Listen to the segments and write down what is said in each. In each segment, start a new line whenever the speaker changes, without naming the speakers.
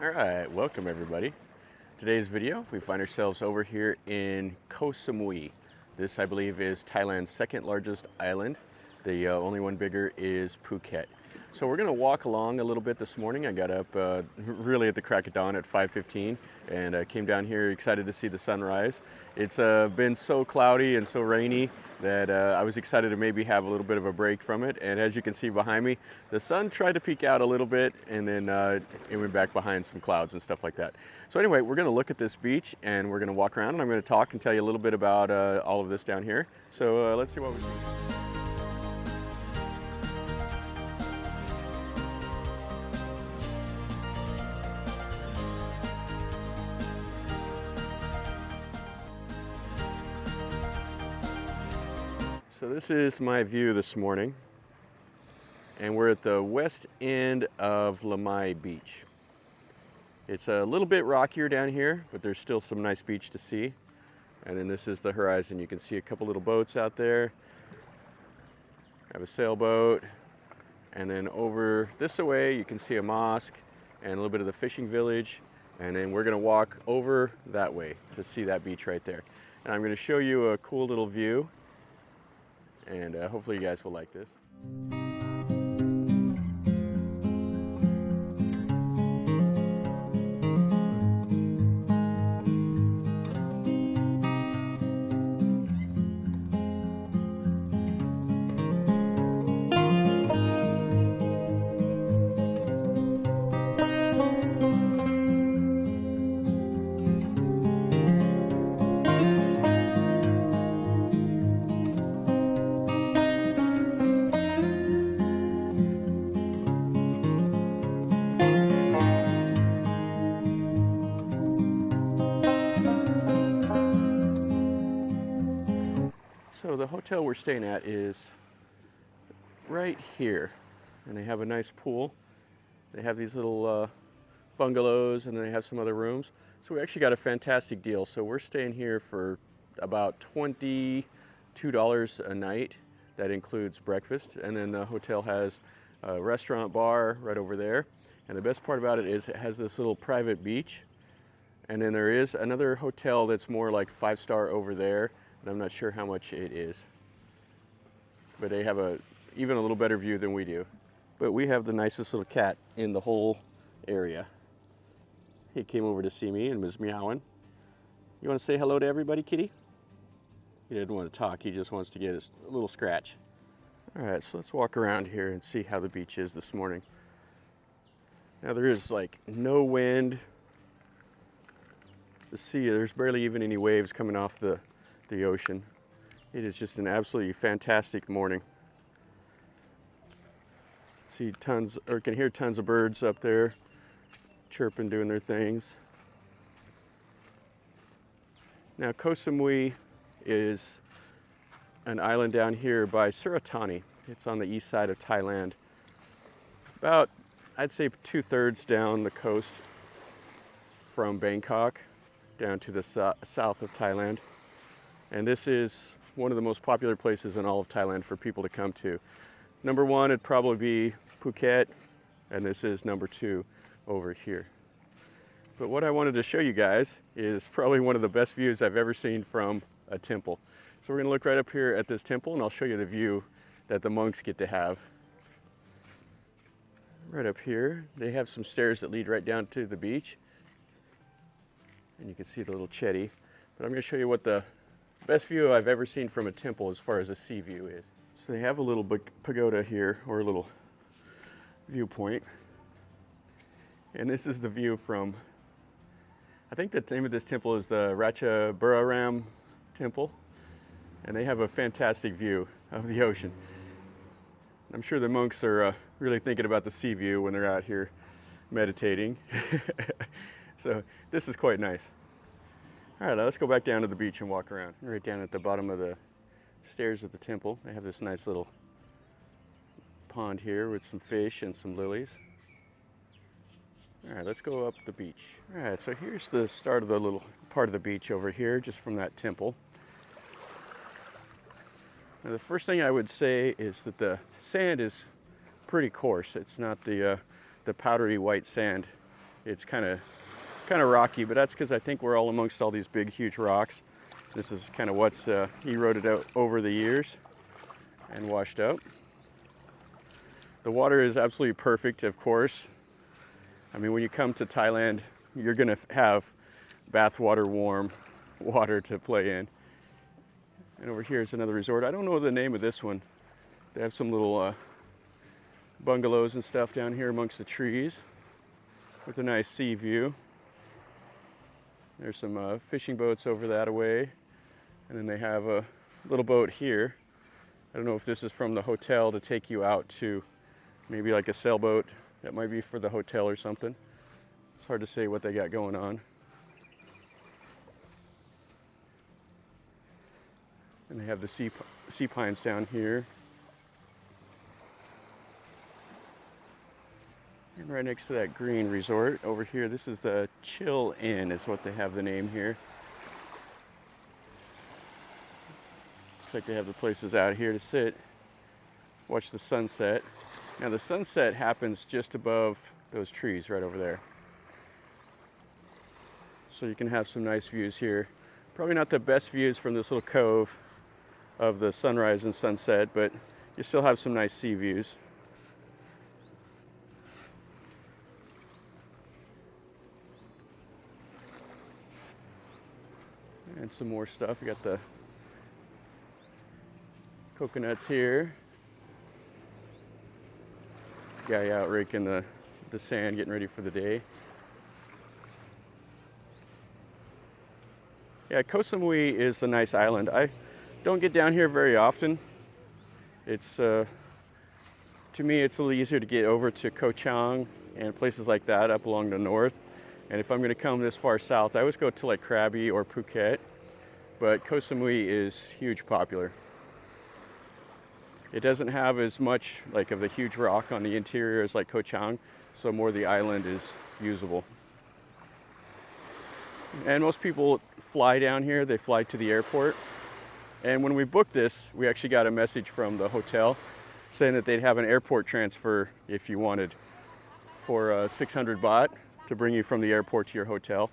All right, welcome everybody. Today's video, we find ourselves over here in Koh Samui. This, I believe, is Thailand's second largest island. The only one bigger is Phuket. So we're gonna walk along a little bit this morning. I got up really at the crack of dawn at 5:15 and came down here excited to see the sunrise. It's been so cloudy and so rainy that I was excited to maybe have a little bit of a break from it. And as you can see behind me, the sun tried to peek out a little bit and then it went back behind some clouds and stuff like that. So anyway, we're gonna look at this beach and we're gonna walk around and I'm gonna talk and tell you a little bit about all of this down here. So let's see what we see. So this is my view this morning, and we're at the west end of Lamai Beach. It's a little bit rockier down here, but there's still some nice beach to see. And then this is the horizon. You can see a couple little boats out there. I have a sailboat, and then over this way you can see a mosque and a little bit of the fishing village. And then we're gonna walk over that way to see that beach right there. And I'm gonna show you a cool little view. And hopefully you guys will like this. So the hotel we're staying at is right here, and they have a nice pool. They have these little bungalows, and then they have some other rooms. So we actually got a fantastic deal. So we're staying here for about $22 a night. That includes breakfast, and then the hotel has a restaurant bar right over there. And the best part about it is it has this little private beach. And then there is another hotel that's more like 5-star over there. And I'm not sure how much it is, but they have even a little better view than we do. But we have the nicest little cat in the whole area. He came over to see me and was meowing. You want to say hello to everybody, kitty? He didn't want to talk, he just wants to get a little scratch. All right, so let's walk around here and see how the beach is this morning. Now there is like no wind. The sea, there's barely even any waves coming off the ocean. It is just an absolutely fantastic morning. See tons, or can hear tons of birds up there chirping, doing their things. Now Koh Samui is an island down here by Surat Thani. It's on the east side of Thailand. About, I'd say 2/3 down the coast from Bangkok down to the south of Thailand. And this is one of the most popular places in all of Thailand for people to come to. Number one, it'd probably be Phuket, and this is number 2 over here. But what I wanted to show you guys is probably one of the best views I've ever seen from a temple. So we're gonna look right up here at this temple, and I'll show you the view that the monks get to have. Right up here, they have some stairs that lead right down to the beach. And you can see the little jetty. But I'm gonna show you what the best view I've ever seen from a temple as far as a sea view is. So they have a little pagoda here, or a little viewpoint. And this is the view from, I think the name of this temple is the Ratchaburaram Temple. And they have a fantastic view of the ocean. I'm sure the monks are really thinking about the sea view when they're out here meditating. So this is quite nice. All right, let's go back down to the beach and walk around. Right down at the bottom of the stairs of the temple, they have this nice little pond here with some fish and some lilies. All right, let's go up the beach. All right, so here's the start of the little part of the beach over here, just from that temple. Now, the first thing I would say is that the sand is pretty coarse. It's not the powdery white sand it's kind of rocky, but that's because I think we're all amongst all these big, huge rocks. This is kind of what's eroded out over the years and washed out. The water is absolutely perfect, of course. I mean, when you come to Thailand, you're gonna have bathwater warm water to play in. And over here is another resort. I don't know the name of this one. They have some little bungalows and stuff down here amongst the trees with a nice sea view. There's some fishing boats over that way. And then they have a little boat here. I don't know if this is from the hotel to take you out to maybe like a sailboat. That might be for the hotel or something. It's hard to say what they got going on. And they have the sea pines down here. And right next to that green resort over here, this is the Chill Inn is what they have the name here. Looks like they have the places out here to sit, watch the sunset. Now the sunset happens just above those trees right over there. So you can have some nice views here. Probably not the best views from this little cove of the sunrise and sunset, but you still have some nice sea views. And some more stuff. You got the coconuts here. Guy out raking the sand, getting ready for the day. Yeah, Koh Samui is a nice island. I don't get down here very often. It's to me, it's a little easier to get over to Koh Chang and places like that up along the north. And if I'm going to come this far south, I always go to like Krabi or Phuket. But Koh Samui is huge popular. It doesn't have as much like of the huge rock on the interior as like Koh Chang, so more of the island is usable. And most people fly down here, they fly to the airport. And when we booked this, we actually got a message from the hotel saying that they'd have an airport transfer if you wanted for 600 baht to bring you from the airport to your hotel.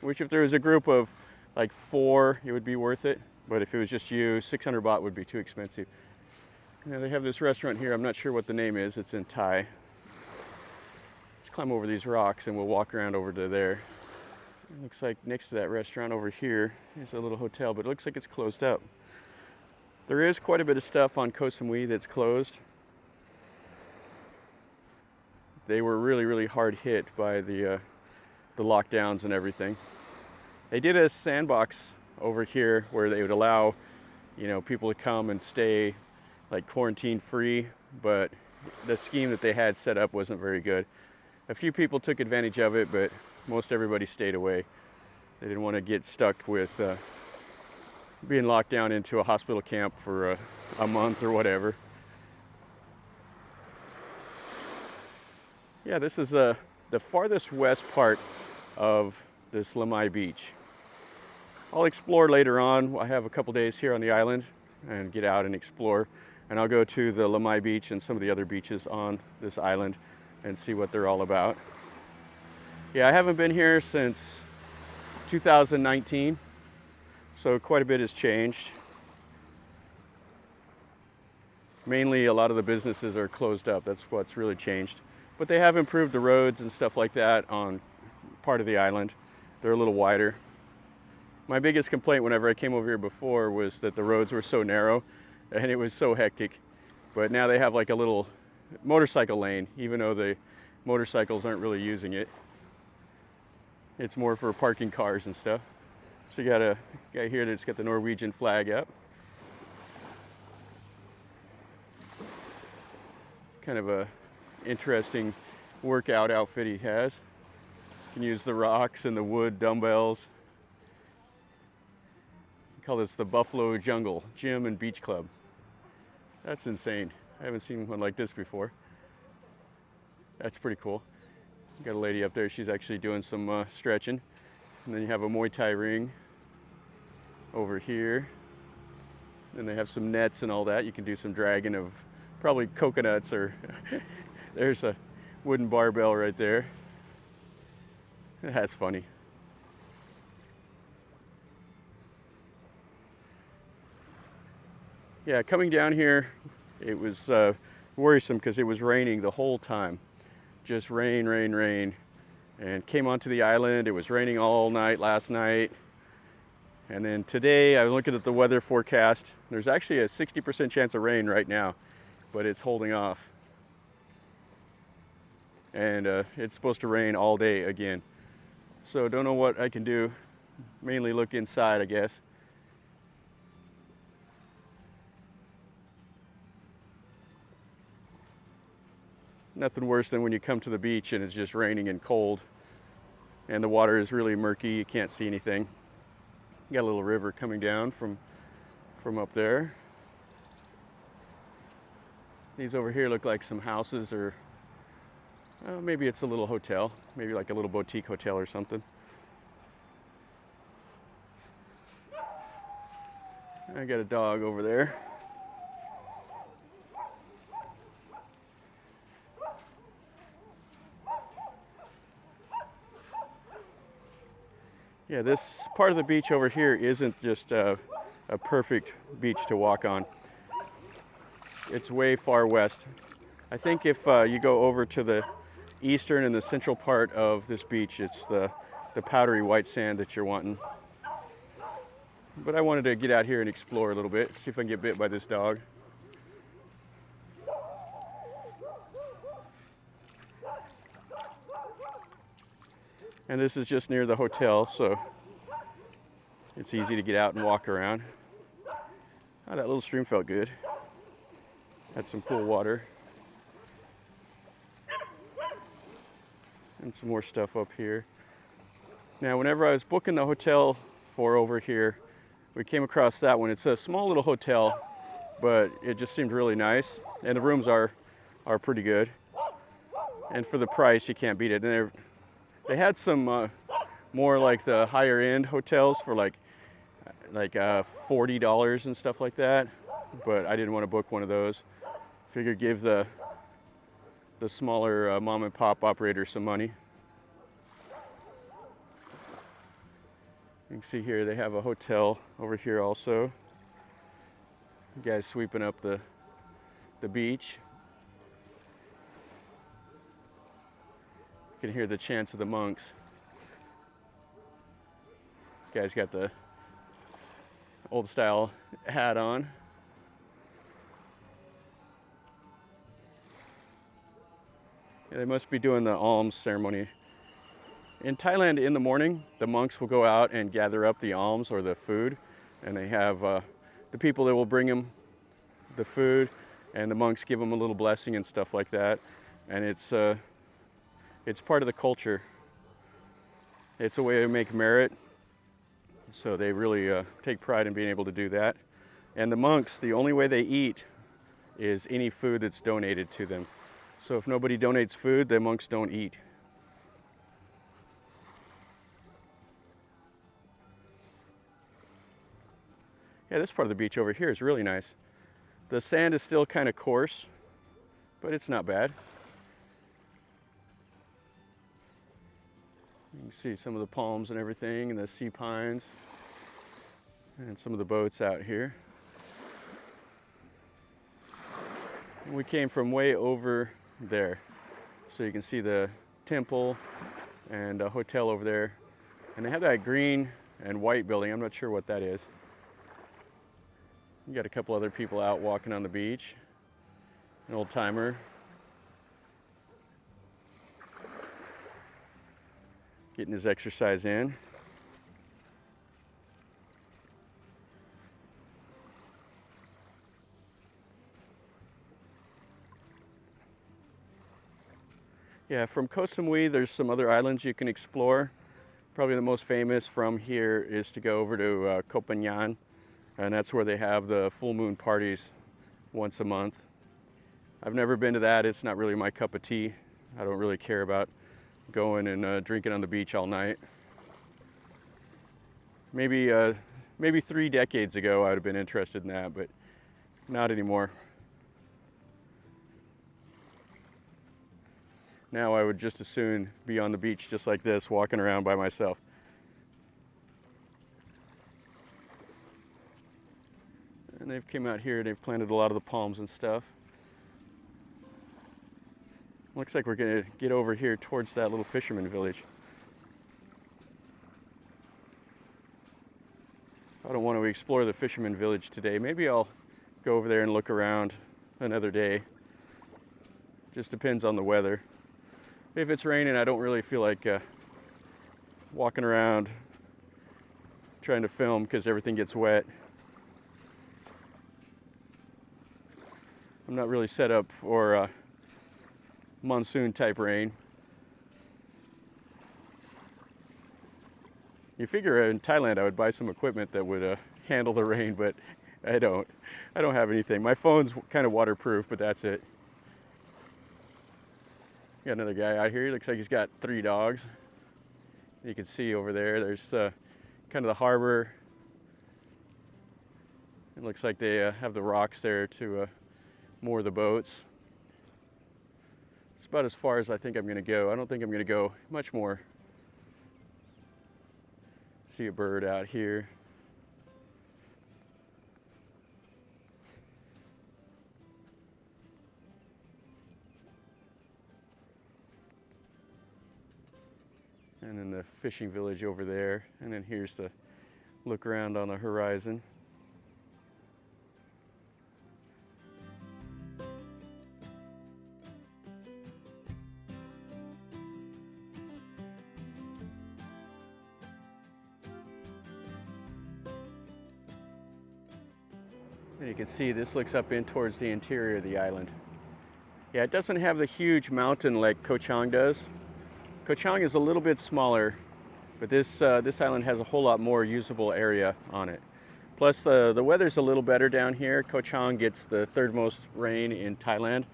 Which if there was a group of like 4, it would be worth it. But if it was just you, 600 baht would be too expensive. Now they have this restaurant here. I'm not sure what the name is. It's in Thai. Let's climb over these rocks and we'll walk around over to there. It looks like next to that restaurant over here is a little hotel, but it looks like it's closed up. There is quite a bit of stuff on Koh Samui that's closed. They were really, really hard hit by the lockdowns and everything. They did a sandbox over here where they would allow, people to come and stay like quarantine free, but the scheme that they had set up wasn't very good. A few people took advantage of it, but most everybody stayed away. They didn't want to get stuck with being locked down into a hospital camp for a month or whatever. Yeah, this is the farthest west part of this Lamai Beach. I'll explore later on. I have a couple days here on the island and get out and explore. And I'll go to the Lamai Beach and some of the other beaches on this island and see what they're all about. Yeah, I haven't been here since 2019, so quite a bit has changed. Mainly a lot of the businesses are closed up. That's what's really changed. But they have improved the roads and stuff like that on part of the island. They're a little wider. My biggest complaint whenever I came over here before was that the roads were so narrow and it was so hectic. But now they have like a little motorcycle lane, even though the motorcycles aren't really using it. It's more for parking cars and stuff. So you got a guy here that's got the Norwegian flag up. Kind of a interesting workout outfit he has. You can use the rocks and the wood dumbbells. We call this the Buffalo Jungle Gym and Beach Club. That's insane. I haven't seen one like this before. That's pretty cool. Got a lady up there, she's actually doing some stretching. And then you have a Muay Thai ring over here. And they have some nets and all that. You can do some dragging of probably coconuts or there's a wooden barbell right there. That's funny. Yeah, coming down here, it was worrisome because it was raining the whole time. Just rain, rain, rain. And came onto the island, it was raining all night last night. And then today, I'm looking at the weather forecast. There's actually a 60% chance of rain right now, but it's holding off. And it's supposed to rain all day again. So don't know what I can do. Mainly look inside, I guess. Nothing worse than when you come to the beach and it's just raining and cold and the water is really murky, you can't see anything. You got a little river coming down from up there. These over here look like some houses, or maybe it's a little hotel, maybe like a little boutique hotel or something. I got a dog over there. Yeah, this part of the beach over here isn't just a perfect beach to walk on. It's way far west. I think if you go over to the eastern and the central part of this beach, it's the powdery white sand that you're wanting. But I wanted to get out here and explore a little bit, see if I can get bit by this dog. And this is just near the hotel, so it's easy to get out and walk around. Oh, that little stream felt good. Had some cool water. And some more stuff up here. Now, whenever I was booking the hotel for over here, we came across that one. It's a small little hotel, but it just seemed really nice. And the rooms are pretty good. And for the price, you can't beat it. And they had some more like the higher end hotels for like $40 and stuff like that, but I didn't want to book one of those. Figured give the smaller mom and pop operator some money. You can see here they have a hotel over here also. You guys sweeping up the beach. You can hear the chants of the monks. Guy's got the old style hat on. Yeah, they must be doing the alms ceremony. In Thailand, in the morning, the monks will go out and gather up the alms or the food, and they have the people that will bring them the food, and the monks give them a little blessing and stuff like that. And it's part of the culture. It's a way to make merit. So they really take pride in being able to do that. And the monks, the only way they eat is any food that's donated to them. So if nobody donates food, the monks don't eat. Yeah, this part of the beach over here is really nice. The sand is still kind of coarse, but it's not bad. You can see some of the palms and everything, and the sea pines, and some of the boats out here. And we came from way over there, so you can see the temple and a hotel over there. And they have that green and white building. I'm not sure what that is. You got a couple other people out walking on the beach. An old timer. Getting his exercise in. Yeah, from Koh Samui, there's some other islands you can explore. Probably the most famous from here is to go over to Koh Phangan, and that's where they have the full moon parties once a month. I've never been to that. It's not really my cup of tea. I don't really care about going and drinking on the beach all night. Maybe 3 decades ago I would have been interested in that, but not anymore. Now I would just as soon be on the beach just like this, walking around by myself. And they've came out here, they've planted a lot of the palms and stuff. Looks like we're gonna get over here towards that little fisherman village. I don't want to explore the fisherman village today. Maybe I'll go over there and look around another day. Just depends on the weather. If it's raining, I don't really feel like walking around trying to film because everything gets wet. I'm not really set up for monsoon type rain. You figure in Thailand I would buy some equipment that would handle the rain, but I don't. I don't have anything. My phone's kind of waterproof, but that's it. Got another guy out here. He looks like he's got 3 dogs. You can see over there, there's kind of the harbor. It looks like they have the rocks there to moor the boats. It's about as far as I think I'm going to go. I don't think I'm going to go much more. See a bird out here. And then the fishing village over there. And then here's the look around on the horizon. And you can see this looks up in towards the interior of the island. Yeah, it doesn't have the huge mountain like Koh Chang does. Koh Chang is a little bit smaller, but this island has a whole lot more usable area on it. Plus the weather's a little better down here. Koh Chang gets the 3rd most rain in Thailand,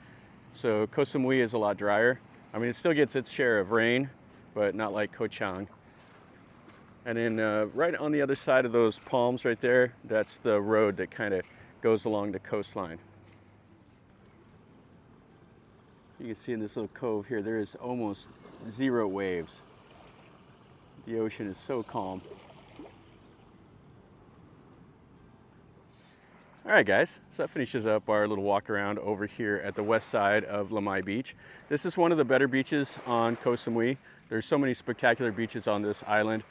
so Koh Samui is a lot drier. I mean, it still gets its share of rain, but not like Koh Chang. And then right on the other side of those palms right there, that's the road that kind of goes along the coastline. You can see in this little cove here, there is almost 0 waves. The ocean is so calm. All right, guys, so that finishes up our little walk around over here at the west side of Lamai Beach. This is one of the better beaches on Koh Samui. There's so many spectacular beaches on this island.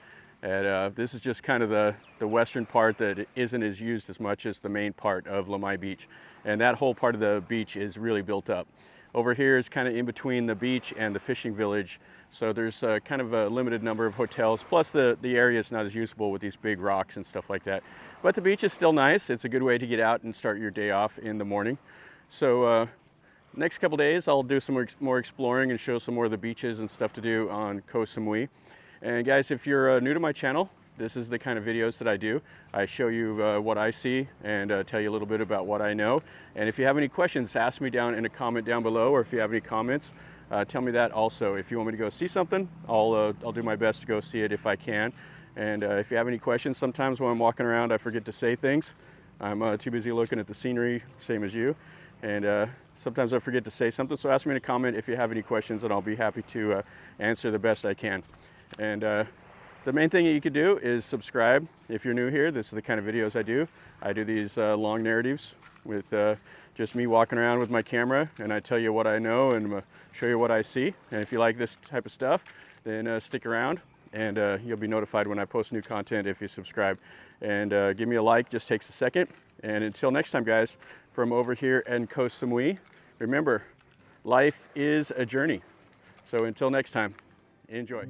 And this is just kind of the western part that isn't as used as much as the main part of Lamai Beach. And that whole part of the beach is really built up. Over here is kind of in between the beach and the fishing village. So there's kind of a limited number of hotels. Plus the area is not as usable with these big rocks and stuff like that. But the beach is still nice. It's a good way to get out and start your day off in the morning. So next couple days, I'll do some more exploring and show some more of the beaches and stuff to do on Koh Samui. And guys, if you're new to my channel, this is the kind of videos that I do. I show you what I see and tell you a little bit about what I know. And if you have any questions, ask me down in a comment down below, or if you have any comments, tell me that also. If you want me to go see something, I'll do my best to go see it if I can. And if you have any questions, sometimes when I'm walking around, I forget to say things. I'm too busy looking at the scenery, same as you. And sometimes I forget to say something, so ask me in a comment if you have any questions, and I'll be happy to answer the best I can. And the main thing that you could do is subscribe if you're new here. This is the kind of videos I do. I do these long narratives with just me walking around with my camera, and I tell you what I know and show you what I see. And if you like this type of stuff, then stick around, and you'll be notified when I post new content if you subscribe. And give me a like, just takes a second. And until next time, guys, from over here in Koh Samui, remember, life is a journey. So until next time, enjoy.